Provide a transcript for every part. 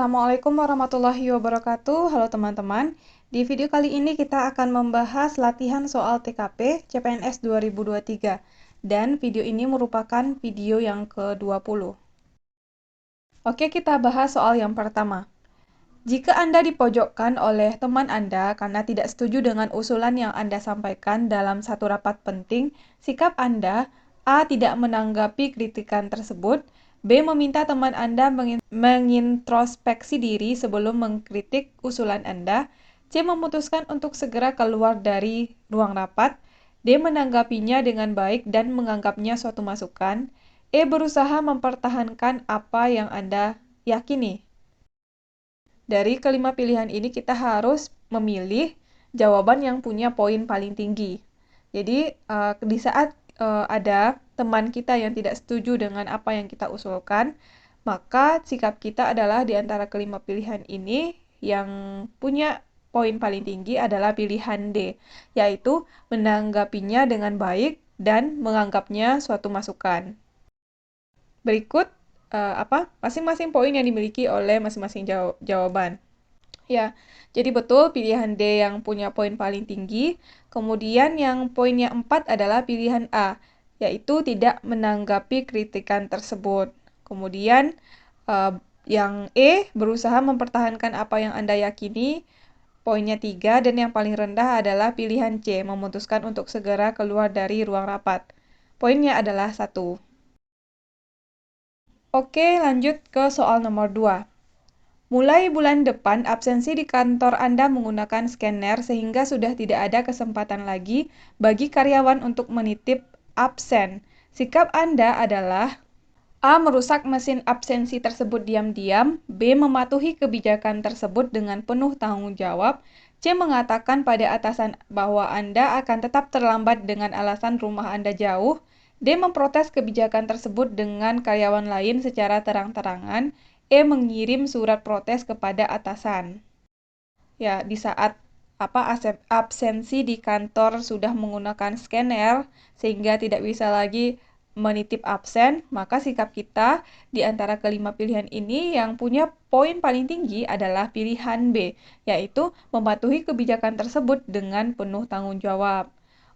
Assalamualaikum warahmatullahi wabarakatuh. Halo teman-teman. Di video kali ini kita akan membahas latihan soal TKP CPNS 2023. Dan video ini merupakan video yang ke-20. Oke, kita bahas soal yang pertama. Jika Anda dipojokkan oleh teman Anda karena tidak setuju dengan usulan yang Anda sampaikan dalam satu rapat penting, sikap Anda: A. Tidak menanggapi kritikan tersebut, B. Meminta teman Anda mengintrospeksi diri sebelum mengkritik usulan Anda, C. Memutuskan untuk segera keluar dari ruang rapat, D. Menanggapinya dengan baik dan menganggapnya suatu masukan, E. Berusaha mempertahankan apa yang Anda yakini. Dari kelima pilihan ini kita harus memilih jawaban yang punya poin paling tinggi. Jadi di saat ada teman kita yang tidak setuju dengan apa yang kita usulkan, maka sikap kita adalah di antara kelima pilihan ini yang punya poin paling tinggi adalah pilihan D, yaitu menanggapinya dengan baik dan menganggapnya suatu masukan. Berikut masing-masing poin yang dimiliki oleh masing-masing jawaban. Ya, jadi betul pilihan D yang punya poin paling tinggi. Kemudian yang poinnya 4 adalah pilihan A, yaitu tidak menanggapi kritikan tersebut. Kemudian yang E, berusaha mempertahankan apa yang Anda yakini, poinnya 3, dan yang paling rendah adalah pilihan C, memutuskan untuk segera keluar dari ruang rapat. Poinnya adalah 1. Oke, lanjut ke soal nomor 2. Mulai bulan depan, absensi di kantor Anda menggunakan scanner sehingga sudah tidak ada kesempatan lagi bagi karyawan untuk menitip absen. Sikap Anda adalah: A. Merusak mesin absensi tersebut diam-diam, B. Mematuhi kebijakan tersebut dengan penuh tanggung jawab, C. Mengatakan pada atasan bahwa Anda akan tetap terlambat dengan alasan rumah Anda jauh, D. Memprotes kebijakan tersebut dengan karyawan lain secara terang-terangan, E. Mengirim surat protes kepada atasan. Ya, di saat absensi di kantor sudah menggunakan scanner sehingga tidak bisa lagi menitip absen, maka sikap kita di antara kelima pilihan ini yang punya poin paling tinggi adalah pilihan B, yaitu mematuhi kebijakan tersebut dengan penuh tanggung jawab.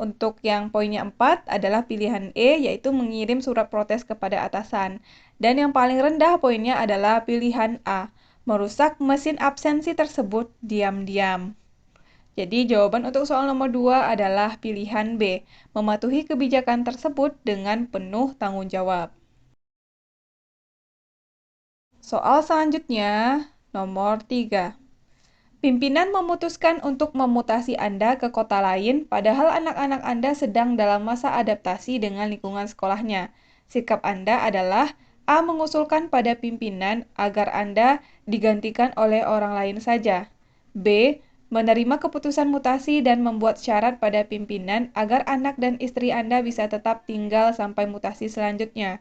Untuk yang poinnya 4 adalah pilihan E, yaitu mengirim surat protes kepada atasan. Dan yang paling rendah poinnya adalah pilihan A, merusak mesin absensi tersebut diam-diam. Jadi jawaban untuk soal nomor 2 adalah pilihan B, mematuhi kebijakan tersebut dengan penuh tanggung jawab. Soal selanjutnya, nomor 3. Pimpinan memutuskan untuk memutasi Anda ke kota lain, padahal anak-anak Anda sedang dalam masa adaptasi dengan lingkungan sekolahnya. Sikap Anda adalah: A. Mengusulkan pada pimpinan agar Anda digantikan oleh orang lain saja. B. Menerima keputusan mutasi dan membuat syarat pada pimpinan agar anak dan istri Anda bisa tetap tinggal sampai mutasi selanjutnya.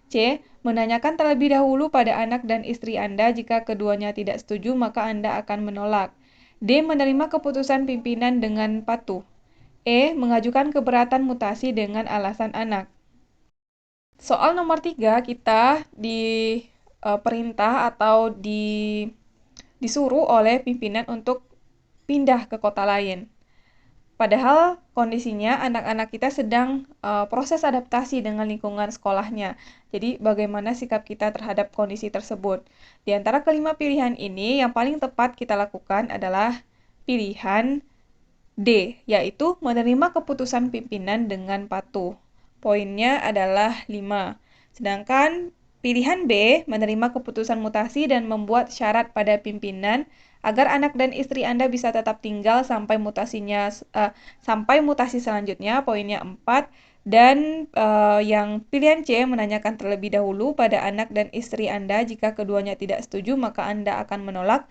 C. Menanyakan terlebih dahulu pada anak dan istri Anda. Jika keduanya tidak setuju, maka Anda akan menolak. D. Menerima keputusan pimpinan dengan patuh. E. Mengajukan keberatan mutasi dengan alasan anak. Soal nomor 3, kita diperintah atau disuruh oleh pimpinan untuk pindah ke kota lain. Padahal kondisinya anak-anak kita sedang proses adaptasi dengan lingkungan sekolahnya. Jadi bagaimana sikap kita terhadap kondisi tersebut? Di antara kelima pilihan ini, yang paling tepat kita lakukan adalah pilihan D, yaitu menerima keputusan pimpinan dengan patuh. Poinnya adalah 5. Sedangkan pilihan B, menerima keputusan mutasi dan membuat syarat pada pimpinan agar anak dan istri Anda bisa tetap tinggal sampai mutasi selanjutnya, poinnya 4. Dan yang pilihan C, menanyakan terlebih dahulu pada anak dan istri Anda. Jika keduanya tidak setuju, maka Anda akan menolak.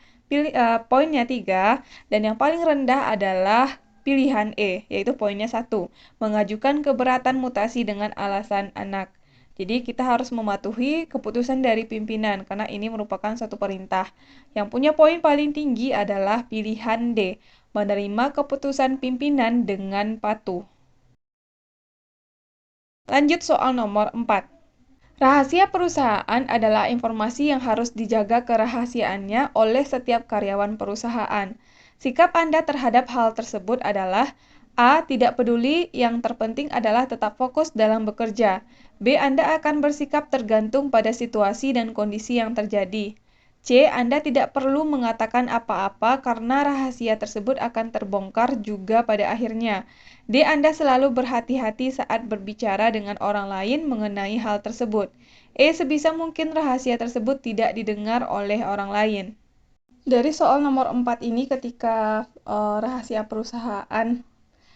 Poinnya 3. Dan yang paling rendah adalah pilihan E, yaitu poinnya 1, mengajukan keberatan mutasi dengan alasan anak. Jadi kita harus mematuhi keputusan dari pimpinan karena ini merupakan satu perintah. Yang punya poin paling tinggi adalah pilihan D, menerima keputusan pimpinan dengan patuh. Lanjut soal nomor 4. Rahasia perusahaan adalah informasi yang harus dijaga kerahasiaannya oleh setiap karyawan perusahaan. Sikap Anda terhadap hal tersebut adalah A. Tidak peduli, yang terpenting adalah tetap fokus dalam bekerja. B. Anda akan bersikap tergantung pada situasi dan kondisi yang terjadi. C. Anda tidak perlu mengatakan apa-apa karena rahasia tersebut akan terbongkar juga pada akhirnya. D. Anda selalu berhati-hati saat berbicara dengan orang lain mengenai hal tersebut. E. Sebisa mungkin rahasia tersebut tidak didengar oleh orang lain. Dari soal nomor 4 ini, ketika rahasia perusahaan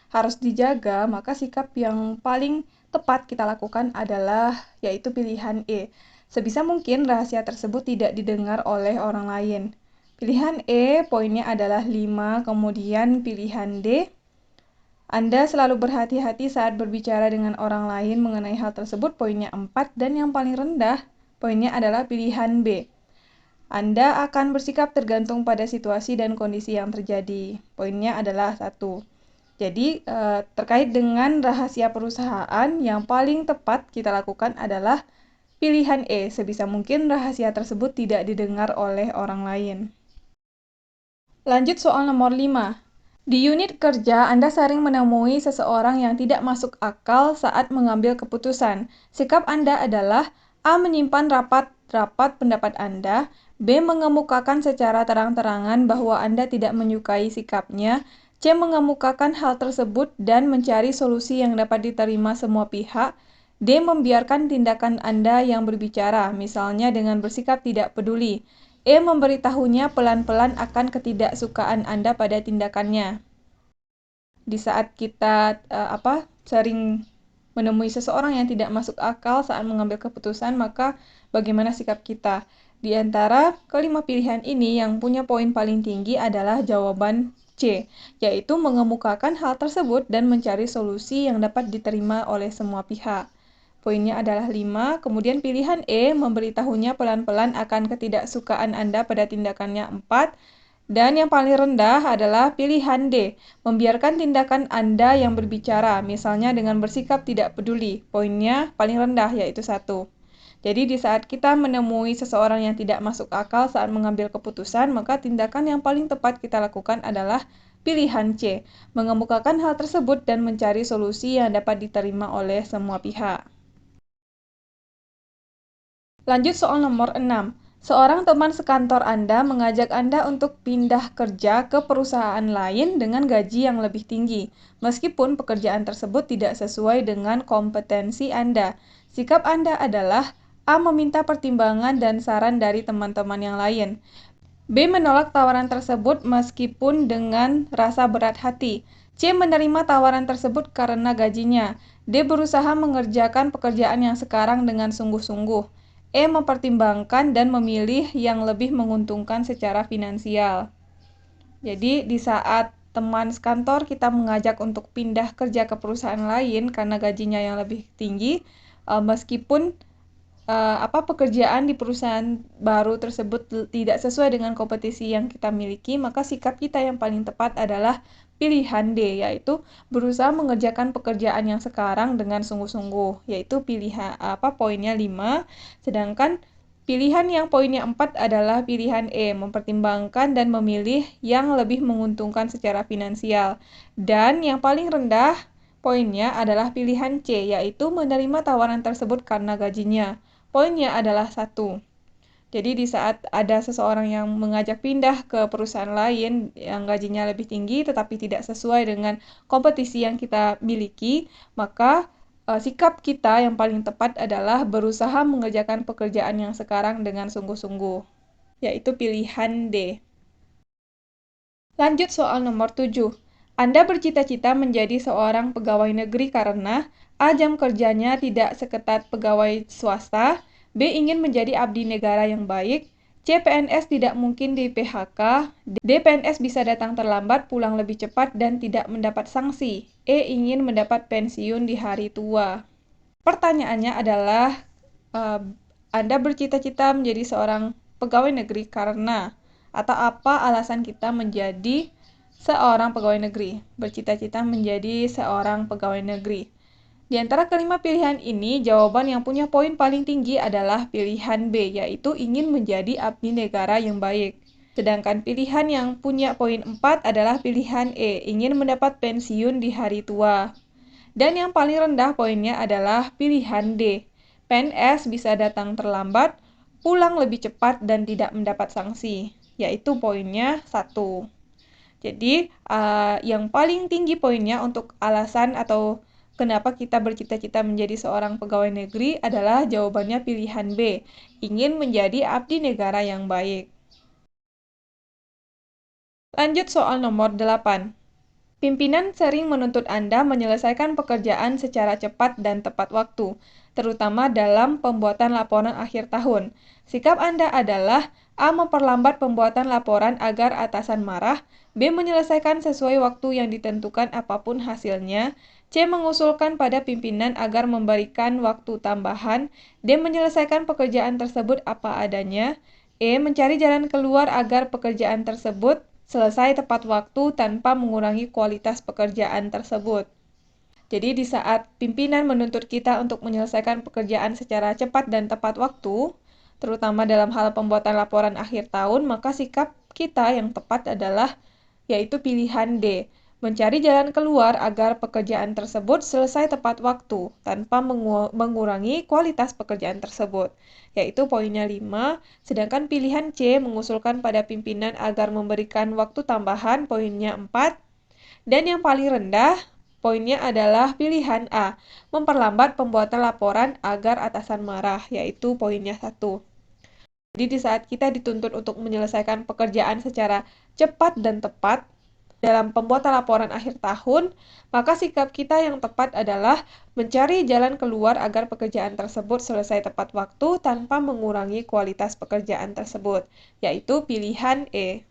harus dijaga, maka sikap yang paling tepat kita lakukan adalah yaitu pilihan E. Sebisa mungkin rahasia tersebut tidak didengar oleh orang lain. Pilihan E poinnya adalah 5, kemudian pilihan D, Anda selalu berhati-hati saat berbicara dengan orang lain mengenai hal tersebut, poinnya 4, dan yang paling rendah poinnya adalah pilihan B. Anda akan bersikap tergantung pada situasi dan kondisi yang terjadi. Poinnya adalah 1. Jadi, terkait dengan rahasia perusahaan, yang paling tepat kita lakukan adalah pilihan E. Sebisa mungkin rahasia tersebut tidak didengar oleh orang lain. Lanjut soal nomor 5. Di unit kerja, Anda sering menemui seseorang yang tidak masuk akal saat mengambil keputusan. Sikap Anda adalah A. Menyimpan rapat-rapat pendapat Anda, B. Mengemukakan secara terang-terangan bahwa Anda tidak menyukai sikapnya, C. Mengemukakan hal tersebut dan mencari solusi yang dapat diterima semua pihak, D. Membiarkan tindakan Anda yang berbicara, misalnya dengan bersikap tidak peduli. E. Memberitahunya pelan-pelan akan ketidaksukaan Anda pada tindakannya. Di saat kita sering menemui seseorang yang tidak masuk akal saat mengambil keputusan, maka bagaimana sikap kita? Di antara kelima pilihan ini, yang punya poin paling tinggi adalah jawaban C, yaitu mengemukakan hal tersebut dan mencari solusi yang dapat diterima oleh semua pihak. Poinnya adalah 5, kemudian pilihan E, memberitahunya pelan-pelan akan ketidaksukaan Anda pada tindakannya 4, dan yang paling rendah adalah pilihan D, membiarkan tindakan Anda yang berbicara, misalnya dengan bersikap tidak peduli. Poinnya paling rendah, yaitu 1. Jadi di saat kita menemui seseorang yang tidak masuk akal saat mengambil keputusan, maka tindakan yang paling tepat kita lakukan adalah pilihan C, mengemukakan hal tersebut dan mencari solusi yang dapat diterima oleh semua pihak. Lanjut soal nomor 6. Seorang teman sekantor Anda mengajak Anda untuk pindah kerja ke perusahaan lain dengan gaji yang lebih tinggi, meskipun pekerjaan tersebut tidak sesuai dengan kompetensi Anda. Sikap Anda adalah A. Meminta pertimbangan dan saran dari teman-teman yang lain. B. Menolak tawaran tersebut meskipun dengan rasa berat hati. C. Menerima tawaran tersebut karena gajinya. D. Berusaha mengerjakan pekerjaan yang sekarang dengan sungguh-sungguh. E. Mempertimbangkan dan memilih yang lebih menguntungkan secara finansial. Jadi, di saat teman sekantor kita mengajak untuk pindah kerja ke perusahaan lain karena gajinya yang lebih tinggi, meskipun pekerjaan di perusahaan baru tersebut tidak sesuai dengan kompetisi yang kita miliki, maka sikap kita yang paling tepat adalah pilihan D, yaitu berusaha mengerjakan pekerjaan yang sekarang dengan sungguh-sungguh, yaitu pilihan poinnya 5, sedangkan pilihan yang poinnya 4 adalah pilihan E, mempertimbangkan dan memilih yang lebih menguntungkan secara finansial. Dan yang paling rendah poinnya adalah pilihan C, yaitu menerima tawaran tersebut karena gajinya. Poinnya adalah 1. Jadi di saat ada seseorang yang mengajak pindah ke perusahaan lain yang gajinya lebih tinggi tetapi tidak sesuai dengan kompetisi yang kita miliki, maka sikap kita yang paling tepat adalah berusaha mengerjakan pekerjaan yang sekarang dengan sungguh-sungguh, yaitu pilihan D. Lanjut soal nomor 7. Anda bercita-cita menjadi seorang pegawai negeri karena A. Jam kerjanya tidak seketat pegawai swasta, B. Ingin menjadi abdi negara yang baik, C. PNS tidak mungkin di PHK, D. PNS bisa datang terlambat, pulang lebih cepat, dan tidak mendapat sanksi, E. Ingin mendapat pensiun di hari tua. Pertanyaannya adalah, Anda bercita-cita menjadi seorang pegawai negeri karena, atau apa alasan kita menjadi seorang pegawai negeri, bercita-cita menjadi seorang pegawai negeri. Di antara kelima pilihan ini, jawaban yang punya poin paling tinggi adalah pilihan B, yaitu ingin menjadi abdi negara yang baik. Sedangkan pilihan yang punya poin 4 adalah pilihan E, ingin mendapat pensiun di hari tua. Dan yang paling rendah poinnya adalah pilihan D, PNS bisa datang terlambat, pulang lebih cepat, dan tidak mendapat sanksi, yaitu poinnya 1. Jadi, yang paling tinggi poinnya untuk alasan atau kenapa kita bercita-cita menjadi seorang pegawai negeri adalah jawabannya pilihan B, ingin menjadi abdi negara yang baik. Lanjut soal nomor 8. Pimpinan sering menuntut Anda menyelesaikan pekerjaan secara cepat dan tepat waktu, terutama dalam pembuatan laporan akhir tahun. Sikap Anda adalah A. Memperlambat pembuatan laporan agar atasan marah, B. Menyelesaikan sesuai waktu yang ditentukan apapun hasilnya, C. Mengusulkan pada pimpinan agar memberikan waktu tambahan, D. Menyelesaikan pekerjaan tersebut apa adanya, E. Mencari jalan keluar agar pekerjaan tersebut selesai tepat waktu tanpa mengurangi kualitas pekerjaan tersebut. Jadi di saat pimpinan menuntut kita untuk menyelesaikan pekerjaan secara cepat dan tepat waktu, terutama dalam hal pembuatan laporan akhir tahun, maka sikap kita yang tepat adalah yaitu pilihan D, mencari jalan keluar agar pekerjaan tersebut selesai tepat waktu tanpa mengurangi kualitas pekerjaan tersebut, yaitu poinnya 5, sedangkan pilihan C mengusulkan pada pimpinan agar memberikan waktu tambahan, poinnya 4, dan yang paling rendah poinnya adalah pilihan A, memperlambat pembuatan laporan agar atasan marah, yaitu poinnya 1. Jadi di saat kita dituntut untuk menyelesaikan pekerjaan secara cepat dan tepat dalam pembuatan laporan akhir tahun, maka sikap kita yang tepat adalah mencari jalan keluar agar pekerjaan tersebut selesai tepat waktu tanpa mengurangi kualitas pekerjaan tersebut, yaitu pilihan E.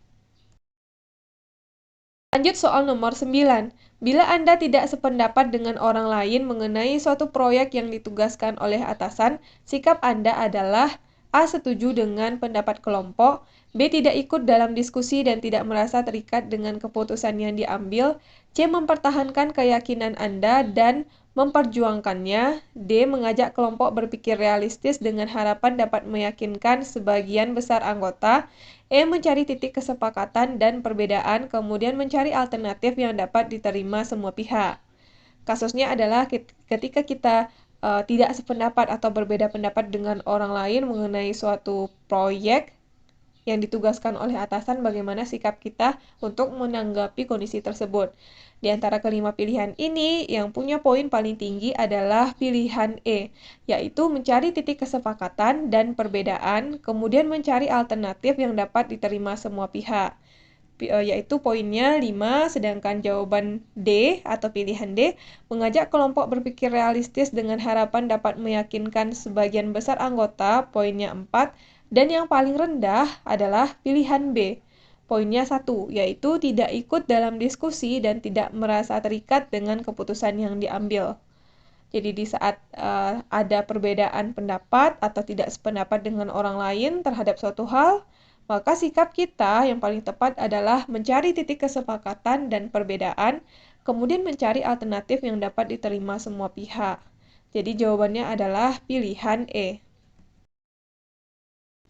Lanjut soal nomor 9. Bila Anda tidak sependapat dengan orang lain mengenai suatu proyek yang ditugaskan oleh atasan, sikap Anda adalah A. Setuju dengan pendapat kelompok, B. Tidak ikut dalam diskusi dan tidak merasa terikat dengan keputusan yang diambil, C. Mempertahankan keyakinan Anda dan memperjuangkannya, D. Mengajak kelompok berpikir realistis dengan harapan dapat meyakinkan sebagian besar anggota, E. Mencari titik kesepakatan dan perbedaan, kemudian mencari alternatif yang dapat diterima semua pihak. Kasusnya adalah ketika kita tidak sependapat atau berbeda pendapat dengan orang lain mengenai suatu proyek yang ditugaskan oleh atasan, bagaimana sikap kita untuk menanggapi kondisi tersebut. Di antara kelima pilihan ini, yang punya poin paling tinggi adalah pilihan E, yaitu mencari titik kesepakatan dan perbedaan, kemudian mencari alternatif yang dapat diterima semua pihak. Yaitu poinnya 5, sedangkan jawaban D atau pilihan D, mengajak kelompok berpikir realistis dengan harapan dapat meyakinkan sebagian besar anggota, poinnya 4, dan yang paling rendah adalah pilihan B, poinnya 1, yaitu tidak ikut dalam diskusi dan tidak merasa terikat dengan keputusan yang diambil. Jadi di saat ada perbedaan pendapat atau tidak sependapat dengan orang lain terhadap suatu hal, maka sikap kita yang paling tepat adalah mencari titik kesepakatan dan perbedaan, kemudian mencari alternatif yang dapat diterima semua pihak. Jadi jawabannya adalah pilihan E.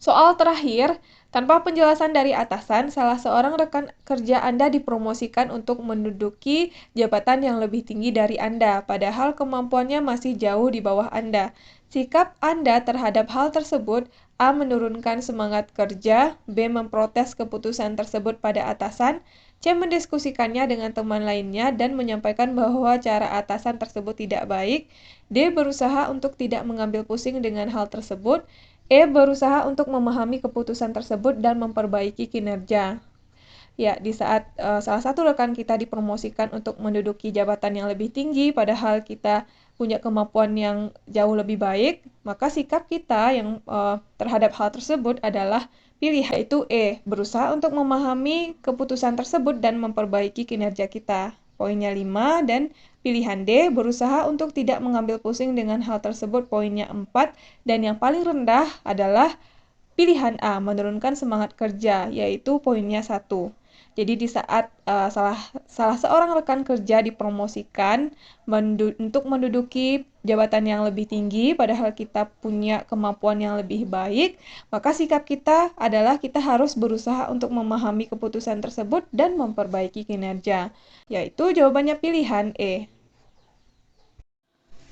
Soal terakhir, tanpa penjelasan dari atasan, salah seorang rekan kerja Anda dipromosikan untuk menduduki jabatan yang lebih tinggi dari Anda, padahal kemampuannya masih jauh di bawah Anda. Sikap Anda terhadap hal tersebut, A. Menurunkan semangat kerja, B. Memprotes keputusan tersebut pada atasan, C. Mendiskusikannya dengan teman lainnya dan menyampaikan bahwa cara atasan tersebut tidak baik, D. Berusaha untuk tidak mengambil pusing dengan hal tersebut, E. Berusaha untuk memahami keputusan tersebut dan memperbaiki kinerja. Ya, di saat salah satu rekan kita dipromosikan untuk menduduki jabatan yang lebih tinggi, padahal kita punya kemampuan yang jauh lebih baik, maka sikap kita yang terhadap hal tersebut adalah pilihan, yaitu E, berusaha untuk memahami keputusan tersebut dan memperbaiki kinerja kita. Poinnya 5, dan pilihan D, berusaha untuk tidak mengambil pusing dengan hal tersebut, poinnya 4, dan yang paling rendah adalah pilihan A, menurunkan semangat kerja, yaitu poinnya 1. Jadi di saat salah seorang rekan kerja dipromosikan untuk menduduki jabatan yang lebih tinggi, padahal kita punya kemampuan yang lebih baik, maka sikap kita adalah kita harus berusaha untuk memahami keputusan tersebut dan memperbaiki kinerja. Yaitu jawabannya pilihan E.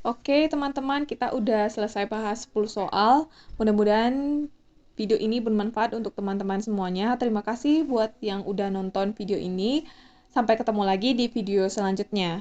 Oke, teman-teman, kita udah selesai bahas 10 soal. Mudah-mudahan video ini bermanfaat untuk teman-teman semuanya. Terima kasih buat yang udah nonton video ini. Sampai ketemu lagi di video selanjutnya.